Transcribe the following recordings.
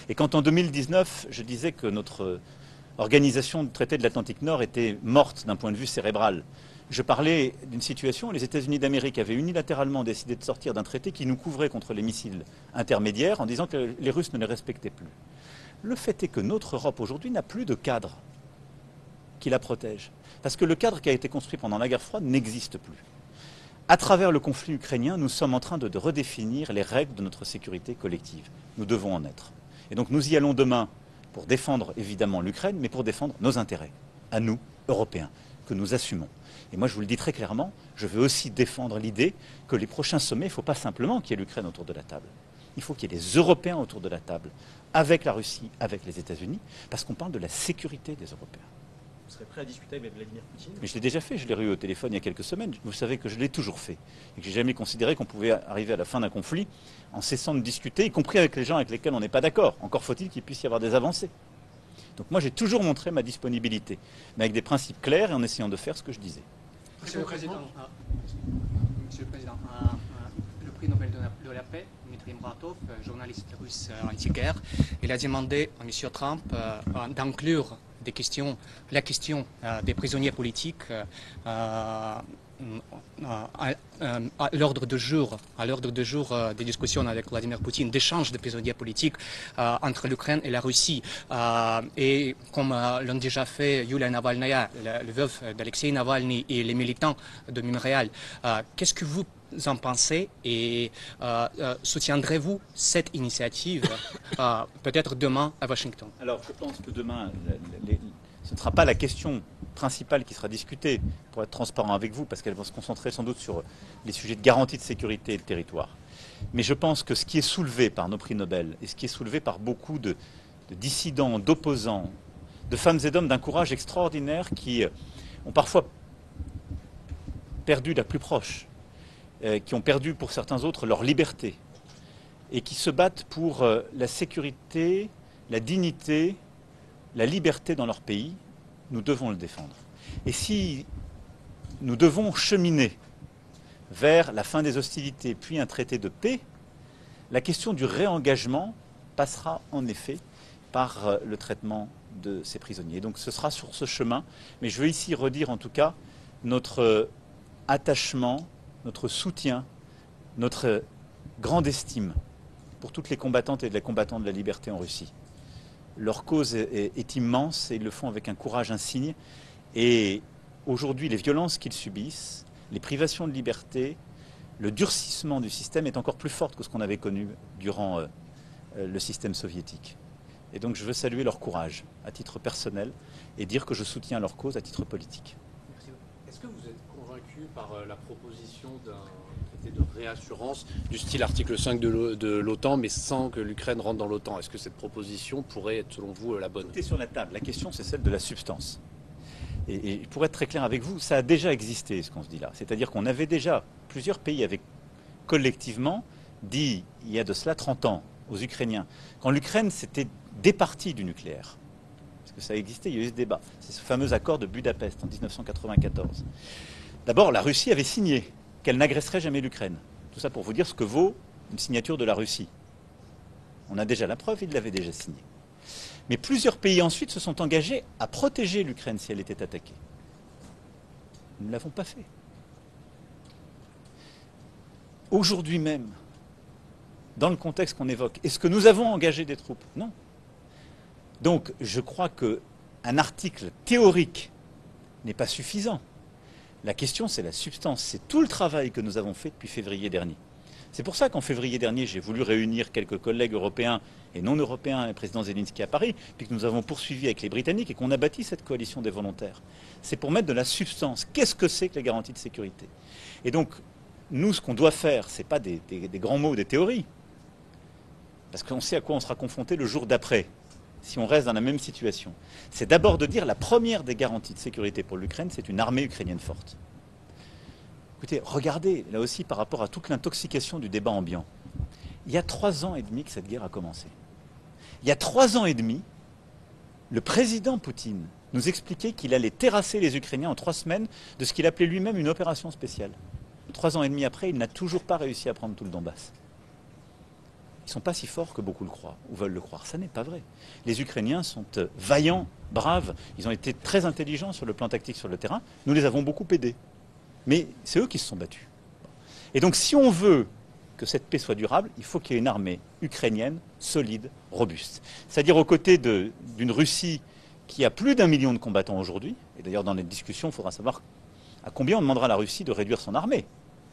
Et quand en 2019, je disais que notre organisation du traité de l'Atlantique Nord était morte d'un point de vue cérébral, je parlais d'une situation où les États-Unis d'Amérique avaient unilatéralement décidé de sortir d'un traité qui nous couvrait contre les missiles intermédiaires en disant que les Russes ne les respectaient plus. Le fait est que notre Europe aujourd'hui n'a plus de cadre qui la protège. Parce que le cadre qui a été construit pendant la guerre froide n'existe plus. À travers le conflit ukrainien, nous sommes en train de redéfinir les règles de notre sécurité collective. Nous devons en être. Et donc nous y allons demain pour défendre évidemment l'Ukraine, mais pour défendre nos intérêts, à nous, Européens, que nous assumons. Et moi je vous le dis très clairement, je veux aussi défendre l'idée que les prochains sommets, il ne faut pas simplement qu'il y ait l'Ukraine autour de la table. Il faut qu'il y ait des Européens autour de la table, avec la Russie, avec les États-Unis, parce qu'on parle de la sécurité des Européens. Vous serez prêt à discuter avec Vladimir Poutine? Mais je l'ai déjà fait, je l'ai eu au téléphone il y a quelques semaines. Vous savez que je l'ai toujours fait. Et que j'ai jamais considéré qu'on pouvait arriver à la fin d'un conflit en cessant de discuter, y compris avec les gens avec lesquels on n'est pas d'accord. Encore faut-il qu'il puisse y avoir des avancées. Donc moi j'ai toujours montré ma disponibilité, mais avec des principes clairs et en essayant de faire ce que je disais. Monsieur le Président, le prix Nobel de la paix, Dmitri Muratov, journaliste russe anti-guerre, il a demandé à M. Trump d'inclure la question des prisonniers politiques à l'ordre du jour des discussions avec Vladimir Poutine, d'échange de prisonniers politiques entre l'Ukraine et la Russie. Et comme l'ont déjà fait Yulia Navalnaya, le veuf d'Alexei Navalny, et les militants de Memorial, qu'est-ce que vous en pensez et soutiendrez-vous cette initiative peut-être demain à Washington? Alors je pense que demain, ce ne sera pas la question principale qui sera discutée, pour être transparent avec vous, parce qu'elle va se concentrer sans doute sur les sujets de garantie de sécurité et de territoire. Mais je pense que ce qui est soulevé par nos prix Nobel, et ce qui est soulevé par beaucoup de dissidents, d'opposants, de femmes et d'hommes d'un courage extraordinaire qui ont parfois perdu la plus proche, qui ont perdu pour certains autres leur liberté, et qui se battent pour la sécurité, la dignité, la liberté dans leur pays, nous devons le défendre. Et si nous devons cheminer vers la fin des hostilités, puis un traité de paix, la question du réengagement passera en effet par le traitement de ces prisonniers. Donc ce sera sur ce chemin, mais je veux ici redire en tout cas notre attachement, notre soutien, notre grande estime pour toutes les combattantes et les combattants de la liberté en Russie. Leur cause est immense et ils le font avec un courage insigne. Et aujourd'hui, les violences qu'ils subissent, les privations de liberté, le durcissement du système est encore plus fort que ce qu'on avait connu durant le système soviétique. Et donc je veux saluer leur courage à titre personnel et dire que je soutiens leur cause à titre politique. Merci. Est-ce que vous êtes convaincu par la proposition d'un traité de réassurance du style article 5 de l'OTAN, mais sans que l'Ukraine rentre dans l'OTAN? Est-ce que cette proposition pourrait être, selon vous, la bonne? Tout est sur la table. La question, c'est celle de la substance. Et pour être très clair avec vous, ça a déjà existé, ce qu'on se dit là. C'est-à-dire qu'on avait déjà, plusieurs pays avaient collectivement dit, il y a de cela 30 ans, aux Ukrainiens, quand l'Ukraine s'était départie du nucléaire, parce que ça a existé, il y a eu ce débat, c'est ce fameux accord de Budapest en 1994. D'abord, la Russie avait signé qu'elle n'agresserait jamais l'Ukraine. Tout ça pour vous dire ce que vaut une signature de la Russie. On a déjà la preuve, ils l'avaient déjà signé. Mais plusieurs pays ensuite se sont engagés à protéger l'Ukraine si elle était attaquée. Nous ne l'avons pas fait. Aujourd'hui même, dans le contexte qu'on évoque, est-ce que nous avons engagé des troupes? Non. Donc je crois qu'un article théorique n'est pas suffisant. La question, c'est la substance. C'est tout le travail que nous avons fait depuis février dernier. C'est pour ça qu'en février dernier, j'ai voulu réunir quelques collègues européens et non européens et le président Zelensky à Paris, puis que nous avons poursuivi avec les Britanniques et qu'on a bâti cette coalition des volontaires. C'est pour mettre de la substance. Qu'est-ce que c'est que la garantie de sécurité? Et donc, nous, ce qu'on doit faire, ce n'est pas des grands mots, des théories. Parce qu'on sait à quoi on sera confronté le jour d'après, si on reste dans la même situation. C'est d'abord de dire la première des garanties de sécurité pour l'Ukraine, c'est une armée ukrainienne forte. Écoutez, regardez, là aussi, par rapport à toute l'intoxication du débat ambiant. Il y a 3 ans et demi que cette guerre a commencé. Il y a 3 ans et demi, le président Poutine nous expliquait qu'il allait terrasser les Ukrainiens en 3 semaines de ce qu'il appelait lui-même une opération spéciale. 3 ans et demi après, il n'a toujours pas réussi à prendre tout le Donbass. ils ne sont pas si forts que beaucoup le croient ou veulent le croire. Ça n'est pas vrai. Les Ukrainiens sont vaillants, braves, ils ont été très intelligents sur le plan tactique sur le terrain. Nous les avons beaucoup aidés. Mais c'est eux qui se sont battus. Et donc si on veut que cette paix soit durable, il faut qu'il y ait une armée ukrainienne solide, robuste. C'est-à-dire aux côtés d'une Russie qui a plus d'1 million de combattants aujourd'hui. Et d'ailleurs dans les discussions, il faudra savoir à combien on demandera à la Russie de réduire son armée.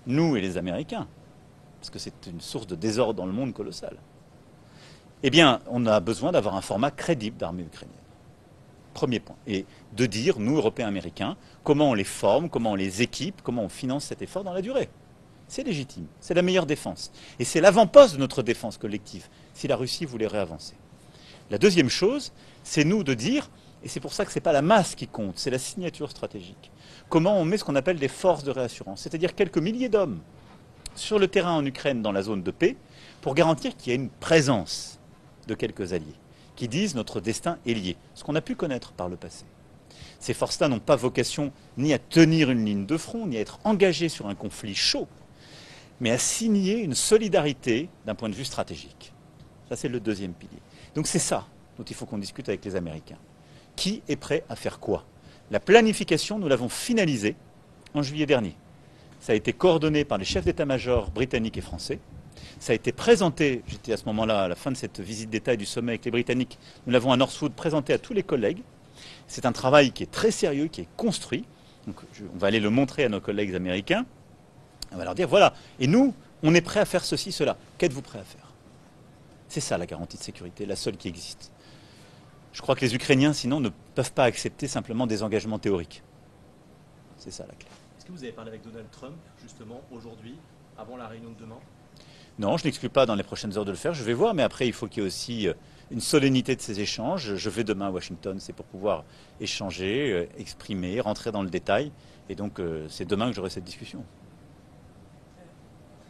Nous et les Américains. Parce que c'est une source de désordre dans le monde colossal. Eh bien, on a besoin d'avoir un format crédible d'armée ukrainienne. Premier point. Et de dire, nous, Européens, Américains, comment on les forme, comment on les équipe, comment on finance cet effort dans la durée. C'est légitime. C'est la meilleure défense. Et c'est l'avant-poste de notre défense collective, si la Russie voulait réavancer. La deuxième chose, c'est nous de dire, et c'est pour ça que ce n'est pas la masse qui compte, c'est la signature stratégique. Comment on met ce qu'on appelle des forces de réassurance, c'est-à-dire quelques milliers d'hommes sur le terrain en Ukraine dans la zone de paix pour garantir qu'il y a une présence de quelques alliés qui disent notre destin est lié, ce qu'on a pu connaître par le passé. Ces forces-là n'ont pas vocation ni à tenir une ligne de front, ni à être engagées sur un conflit chaud, mais à signer une solidarité d'un point de vue stratégique. Ça, c'est le deuxième pilier. Donc c'est ça dont il faut qu'on discute avec les Américains. Qui est prêt à faire quoi? La planification, nous l'avons finalisée en juillet dernier. Ça a été coordonné par les chefs d'état-major britanniques et français. Ça a été présenté, j'étais à ce moment-là, à la fin de cette visite d'État et du sommet avec les Britanniques, nous l'avons à Northwood présenté à tous les collègues. C'est un travail qui est très sérieux, qui est construit. Donc, on va aller le montrer à nos collègues américains. On va leur dire, voilà, et nous, on est prêt à faire ceci, cela. Qu'êtes-vous prêt à faire? C'est ça la garantie de sécurité, la seule qui existe. Je crois que les Ukrainiens, sinon, ne peuvent pas accepter simplement des engagements théoriques. C'est ça la clé. Est-ce que vous avez parlé avec Donald Trump, justement, aujourd'hui, avant la réunion de demain? Non, je n'exclus pas dans les prochaines heures de le faire. Je vais voir, mais après, il faut qu'il y ait aussi une solennité de ces échanges. Je vais demain à Washington, c'est pour pouvoir échanger, exprimer, rentrer dans le détail. Et donc, c'est demain que j'aurai cette discussion.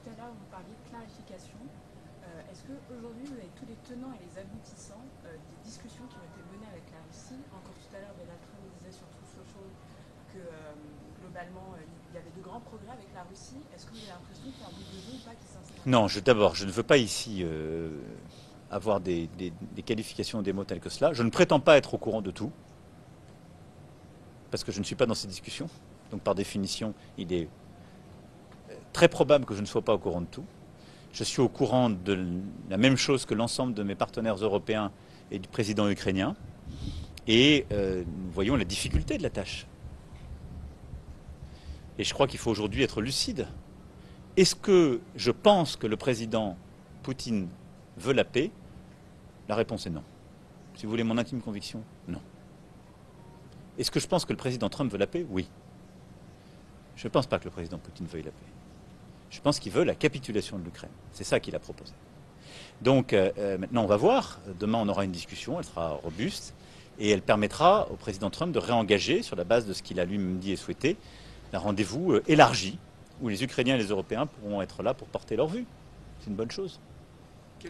Tout à l'heure, vous parliez de clarification. Est-ce qu'aujourd'hui, vous avez tous les tenants et les aboutissants des discussions qui ont été menées avec la Russie? Encore tout à l'heure, Donald Trump disait sur Truth Social que globalement, il y avait de grands progrès avec la Russie. Est-ce que vous avez l'impression qu'il y a un bout de jeu ou pas qui s'installe? Non, d'abord, je ne veux pas ici avoir des qualifications ou des mots tels que cela. Je ne prétends pas être au courant de tout, parce que je ne suis pas dans ces discussions. Donc, par définition, il est très probable que je ne sois pas au courant de tout. Je suis au courant de la même chose que l'ensemble de mes partenaires européens et du président ukrainien. Et nous voyons la difficulté de la tâche. Et je crois qu'il faut aujourd'hui être lucide. Est-ce que je pense que le président Poutine veut la paix? La réponse est non. Si vous voulez mon intime conviction, non. Est-ce que je pense que le président Trump veut la paix? Oui. Je ne pense pas que le président Poutine veuille la paix. Je pense qu'il veut la capitulation de l'Ukraine. C'est ça qu'il a proposé. Donc maintenant on va voir. Demain on aura une discussion, elle sera robuste et elle permettra au président Trump de réengager, sur la base de ce qu'il a lui-même dit et souhaité, un rendez-vous élargi où les Ukrainiens et les Européens pourront être là pour porter leur vue. C'est une bonne chose.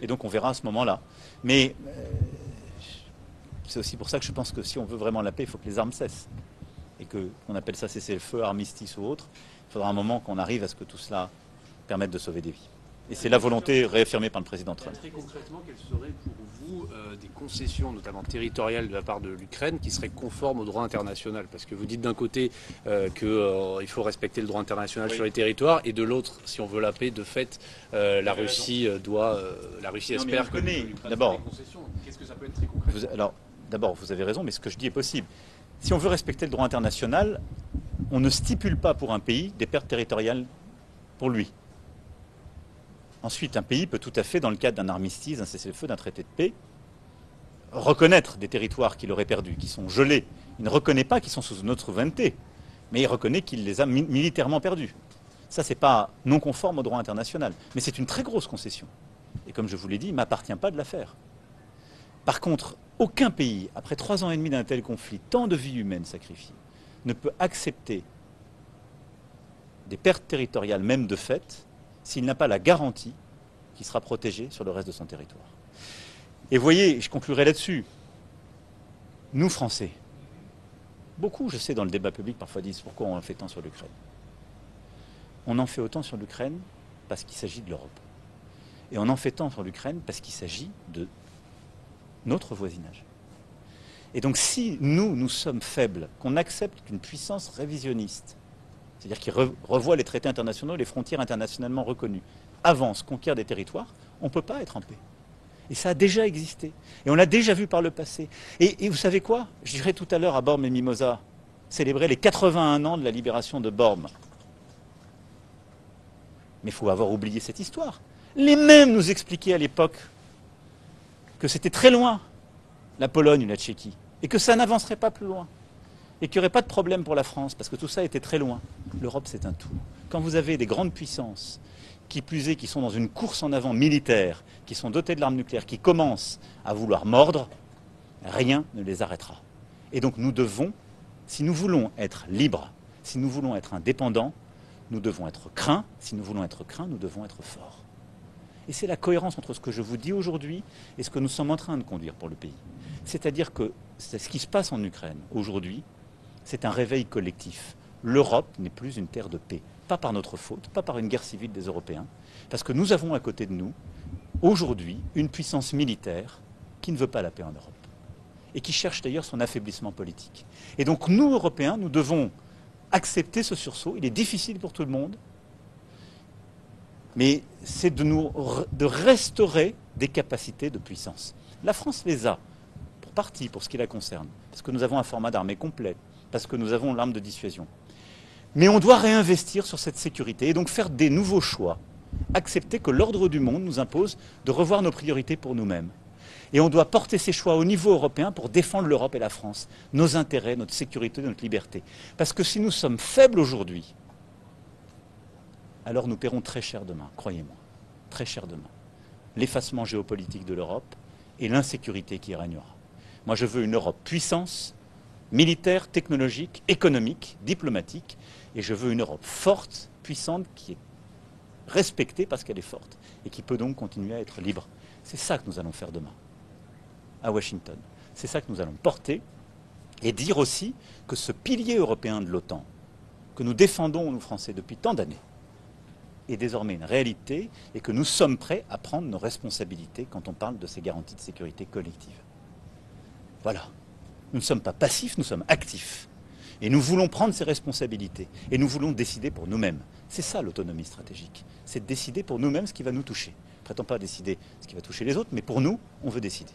Et donc on verra à ce moment-là. Mais c'est aussi pour ça que je pense que si on veut vraiment la paix, il faut que les armes cessent. Et qu'on appelle ça cessez-le-feu, armistice ou autre. Il faudra un moment qu'on arrive à ce que tout cela permette de sauver des vies. Et c'est la volonté réaffirmée par le président Trump. Très concrètement, quelles seraient pour vous des concessions, notamment territoriales, de la part de l'Ukraine, qui seraient conformes au droit international? Parce que vous dites d'un côté qu'il faut respecter le droit international sur les territoires, et de l'autre, si on veut la paix, de fait, la Russie espère que l'Ukraine d'abord, des concessions. Qu'est-ce que ça peut être très concret? Alors, d'abord, vous avez raison, mais ce que je dis est possible. Si on veut respecter le droit international, on ne stipule pas pour un pays des pertes territoriales pour lui. Ensuite, un pays peut tout à fait, dans le cadre d'un armistice, d'un cessez-le-feu, d'un traité de paix, reconnaître des territoires qu'il aurait perdus, qui sont gelés. Il ne reconnaît pas qu'ils sont sous notre souveraineté, mais il reconnaît qu'il les a militairement perdus. Ça, ce n'est pas non conforme au droit international. Mais c'est une très grosse concession. Et comme je vous l'ai dit, il ne m'appartient pas de la faire. Par contre, aucun pays, après 3 ans et demi d'un tel conflit, tant de vies humaines sacrifiées, ne peut accepter des pertes territoriales, même de fait, s'il n'a pas la garantie qu'il sera protégé sur le reste de son territoire. Et vous voyez, je conclurai là-dessus, nous Français, beaucoup, je sais, dans le débat public, parfois disent pourquoi on en fait tant sur l'Ukraine. On en fait autant sur l'Ukraine parce qu'il s'agit de l'Europe. Et on en fait tant sur l'Ukraine parce qu'il s'agit de notre voisinage. Et donc si nous sommes faibles, qu'on accepte qu'une puissance révisionniste, c'est-à-dire qui revoit les traités internationaux, les frontières internationalement reconnues, avance, conquiert des territoires, on ne peut pas être en paix. Et ça a déjà existé. Et on l'a déjà vu par le passé. Et vous savez quoi? Je dirais tout à l'heure à Bormes et Mimosa, célébrer les 81 ans de la libération de Bormes. Mais il faut avoir oublié cette histoire. Les mêmes nous expliquaient à l'époque que c'était très loin, la Pologne ou la Tchéquie, et que ça n'avancerait pas plus loin, et qu'il n'y aurait pas de problème pour la France, parce que tout ça était très loin. L'Europe, c'est un tout. Quand vous avez des grandes puissances, qui plus est, qui sont dans une course en avant militaire, qui sont dotées de l'arme nucléaire, qui commencent à vouloir mordre, rien ne les arrêtera. Et donc nous devons, si nous voulons être libres, si nous voulons être indépendants, nous devons être craints. Si nous voulons être craints, nous devons être forts. Et c'est la cohérence entre ce que je vous dis aujourd'hui et ce que nous sommes en train de conduire pour le pays. C'est-à-dire que ce qui se passe en Ukraine aujourd'hui, c'est un réveil collectif. L'Europe n'est plus une terre de paix. Pas par notre faute, pas par une guerre civile des Européens, parce que nous avons à côté de nous, aujourd'hui, une puissance militaire qui ne veut pas la paix en Europe. Et qui cherche d'ailleurs son affaiblissement politique. Et donc nous, Européens, nous devons accepter ce sursaut. Il est difficile pour tout le monde, mais c'est de restaurer des capacités de puissance. La France les a, pour partie, pour ce qui la concerne, parce que nous avons un format d'armée complet, parce que nous avons l'arme de dissuasion. Mais on doit réinvestir sur cette sécurité et donc faire des nouveaux choix. Accepter que l'ordre du monde nous impose de revoir nos priorités pour nous-mêmes. Et on doit porter ces choix au niveau européen pour défendre l'Europe et la France, nos intérêts, notre sécurité, notre liberté. Parce que si nous sommes faibles aujourd'hui, alors nous paierons très cher demain, croyez-moi, très cher demain. L'effacement géopolitique de l'Europe et l'insécurité qui y régnera. Moi je veux une Europe puissance, militaire, technologique, économique, diplomatique, et je veux une Europe forte, puissante, qui est respectée parce qu'elle est forte, et qui peut donc continuer à être libre. C'est ça que nous allons faire demain, à Washington. C'est ça que nous allons porter, et dire aussi que ce pilier européen de l'OTAN, que nous défendons, nous Français, depuis tant d'années, est désormais une réalité, et que nous sommes prêts à prendre nos responsabilités quand on parle de ces garanties de sécurité collective. Voilà. Nous ne sommes pas passifs, nous sommes actifs. Et nous voulons prendre ces responsabilités. Et nous voulons décider pour nous-mêmes. C'est ça l'autonomie stratégique. C'est de décider pour nous-mêmes ce qui va nous toucher. Nous ne prétendons pas décider ce qui va toucher les autres, mais pour nous, on veut décider.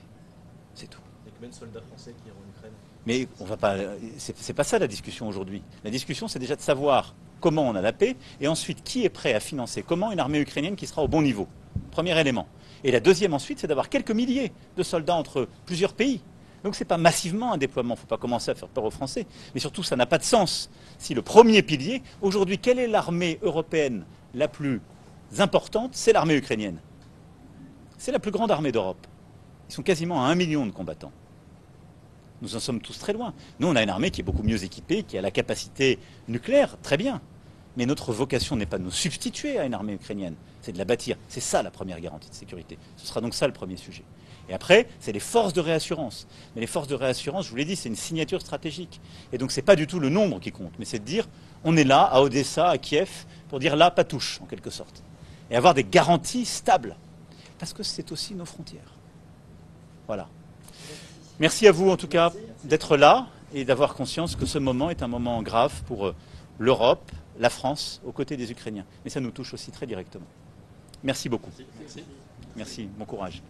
C'est tout. Il y a combien de soldats français qui iront en Ukraine? Mais on va pas. C'est pas ça la discussion aujourd'hui. La discussion, c'est déjà de savoir comment on a la paix, et ensuite qui est prêt à financer comment une armée ukrainienne qui sera au bon niveau. Premier élément. Et la deuxième ensuite, c'est d'avoir quelques milliers de soldats entre plusieurs pays. Donc ce n'est pas massivement un déploiement, il ne faut pas commencer à faire peur aux Français. Mais surtout, ça n'a pas de sens. Si le premier pilier, aujourd'hui, quelle est l'armée européenne la plus importante? C'est l'armée ukrainienne. C'est la plus grande armée d'Europe. Ils sont quasiment à 1 million de combattants. Nous en sommes tous très loin. Nous, on a une armée qui est beaucoup mieux équipée, qui a la capacité nucléaire, très bien. Mais notre vocation n'est pas de nous substituer à une armée ukrainienne, c'est de la bâtir. C'est ça la première garantie de sécurité. Ce sera donc ça le premier sujet. Et après, c'est les forces de réassurance. Mais les forces de réassurance, je vous l'ai dit, c'est une signature stratégique. Et donc, ce n'est pas du tout le nombre qui compte, mais c'est de dire, on est là, à Odessa, à Kiev, pour dire là, pas touche, en quelque sorte. Et avoir des garanties stables. Parce que c'est aussi nos frontières. Voilà. Merci à vous, en tout cas, d'être là et d'avoir conscience que ce moment est un moment grave pour l'Europe, la France, aux côtés des Ukrainiens. Mais ça nous touche aussi très directement. Merci beaucoup. Merci. Merci, bon courage.